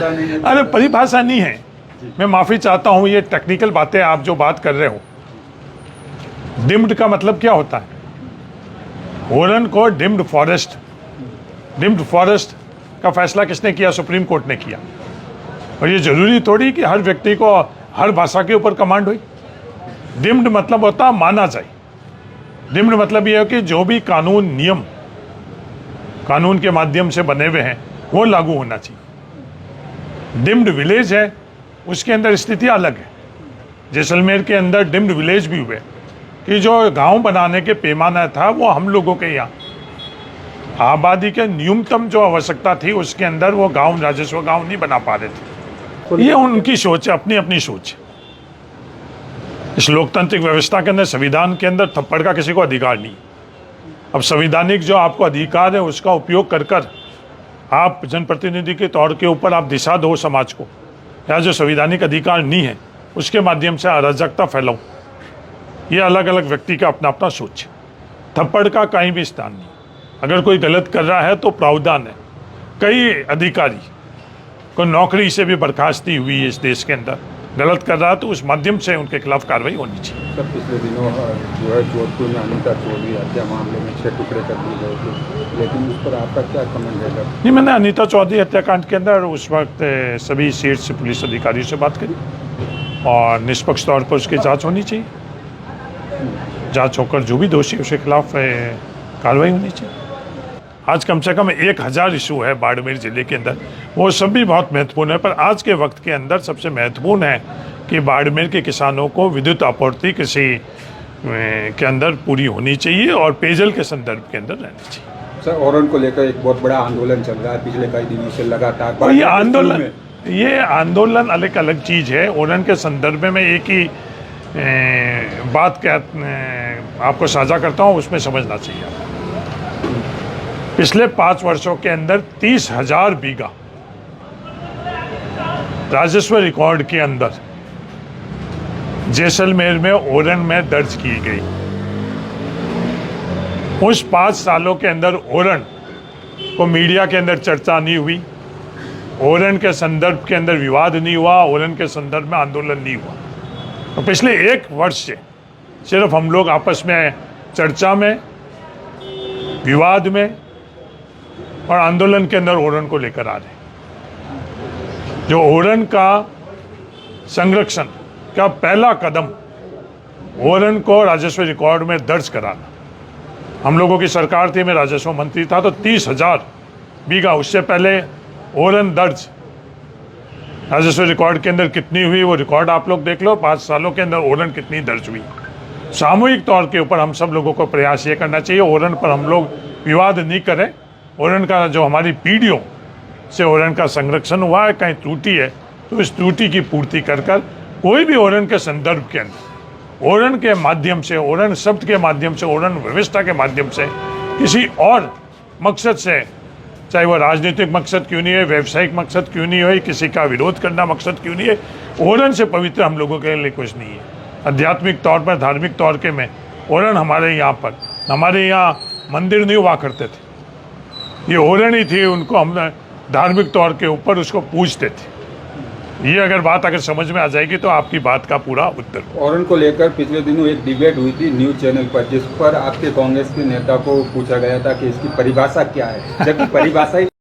अरे परिभाषा नहीं है, मैं माफ़ी चाहता हूँ, ये टेक्निकल बातें आप जो बात कर रहे हो। डिम्ड का मतलब क्या होता है? ओरन को डिम्ड फॉरेस्ट का फैसला किसने किया? सुप्रीम कोर्ट ने किया। और ये जरूरी थोड़ी कि हर व्यक्ति को हर भाषा के ऊपर कमांड हुई। डिम्ड मतलब होता है माना जाए। डिम्ड मतलब ये है कि जो भी कानून नियम कानून के माध्यम से बने हुए हैं वो लागू होना चाहिए। डिम्ड विलेज है, उसके अंदर स्थिति अलग है। जैसलमेर के अंदर डिम्ड विलेज भी हुए कि जो गांव बनाने के पैमाना था वो हम लोगों के यहाँ आबादी के न्यूनतम जो आवश्यकता थी उसके अंदर वो गांव राजस्व गांव नहीं बना पा रहे थे। ये उनकी सोच है, अपनी अपनी सोच है। इस लोकतांत्रिक व्यवस्था के अंदर, संविधान के अंदर थप्पड़ का किसी को अधिकार नहीं। अब संवैधानिक जो आपको अधिकार है उसका उपयोग कर कर आप जनप्रतिनिधि के तौर के ऊपर आप दिशा दो समाज को, या जो संवैधानिक अधिकार नहीं है उसके माध्यम से अराजकता फैलाओ। ये अलग अलग व्यक्ति का अपना अपना सोच है। थप्पड़ का कहीं भी स्थान नहीं। अगर कोई गलत कर रहा है तो प्रावधान है। कई अधिकारी को नौकरी से भी बर्खास्ती हुई है इस देश के अंदर। गलत कर रहा है तो उस माध्यम से उनके खिलाफ कार्रवाई होनी चाहिए। सर, पिछले दिनों जो है जोधपुर में अनीता चौधरी हत्या मामले में 6 टुकड़े कर दिए गए थे, लेकिन उस पर आपका क्या कमेंट है? नहीं, मैंने अनीता चौधरी हत्याकांड के अंदर उस वक्त सभी शीर्ष पुलिस अधिकारियों से बात करी और निष्पक्ष तौर पर उसकी जांच होनी चाहिए। जांच होकर जो भी दोषी उसके खिलाफ कार्रवाई होनी चाहिए। आज कम से कम 1000 इशू है बाड़मेर जिले के अंदर, वो सब भी बहुत महत्वपूर्ण है। पर आज के वक्त के अंदर सबसे महत्वपूर्ण है कि बाड़मेर के किसानों को विद्युत आपूर्ति कृषि के अंदर पूरी होनी चाहिए और पेयजल के संदर्भ के अंदर रहनी चाहिए। सर, ओरन को लेकर एक बहुत बड़ा आंदोलन चल रहा है पिछले कई दिनों से लगातार। और ये आंदोलन अलग अलग चीज़ है। ओरन के संदर्भ में एक ही बात आपको साझा करता हूँ, उसमें समझना चाहिए। पिछले 5 वर्षों के अंदर 30,000 बीघा राजस्व रिकॉर्ड के अंदर जैसलमेर में ओरन में दर्ज की गई। उस 5 सालों के अंदर ओरन को मीडिया के अंदर चर्चा नहीं हुई, ओरन के संदर्भ के अंदर विवाद नहीं हुआ, ओरन के संदर्भ में आंदोलन नहीं हुआ। तो पिछले 1 वर्ष से सिर्फ हम लोग आपस में चर्चा में, विवाद में और आंदोलन के अंदर ओरन को लेकर आ रहे। जो ओरन का संरक्षण का पहला कदम, ओरन को राजस्व रिकॉर्ड में दर्ज कराना। हम लोगों की सरकार थी, मैं राजस्व मंत्री था, तो 30,000 बीघा, उससे पहले ओरन दर्ज राजस्व रिकॉर्ड के अंदर कितनी हुई वो रिकॉर्ड आप लोग देख लो। 5 सालों के अंदर ओरन कितनी दर्ज हुई। सामूहिक तौर के ऊपर हम सब लोगों को प्रयास ये करना चाहिए, ओरन पर हम लोग विवाद नहीं करें। ओरन का जो हमारी पीढ़ियों से ओरन का संरक्षण हुआ है, कहीं त्रुटि है तो इस त्रुटि की पूर्ति कर कर कोई भी ओरन के संदर्भ के अंदर, ओरन के माध्यम से, ओरन शब्द के माध्यम से, ओरन व्यवस्था के माध्यम से किसी और मकसद से, चाहे वो राजनीतिक मकसद क्यों नहीं है, व्यावसायिक मकसद क्यों नहीं हो, किसी का विरोध करना मकसद क्यों नहीं है, ओरन से पवित्र हम लोगों के लिए कुछ नहीं है। आध्यात्मिक तौर पर, धार्मिक तौर के में ओरन हमारे यहाँ मंदिर नहीं हुआ करते थे, ये ओरन ही थी, उनको हम धार्मिक तौर के ऊपर उसको पूजते थे। ये अगर समझ में आ जाएगी तो आपकी बात का पूरा उत्तर। ओरन को लेकर पिछले दिनों एक डिबेट हुई थी न्यूज़ चैनल पर, जिस पर आपके कांग्रेस के नेता को पूछा गया था कि इसकी परिभाषा क्या है, जबकि परिभाषा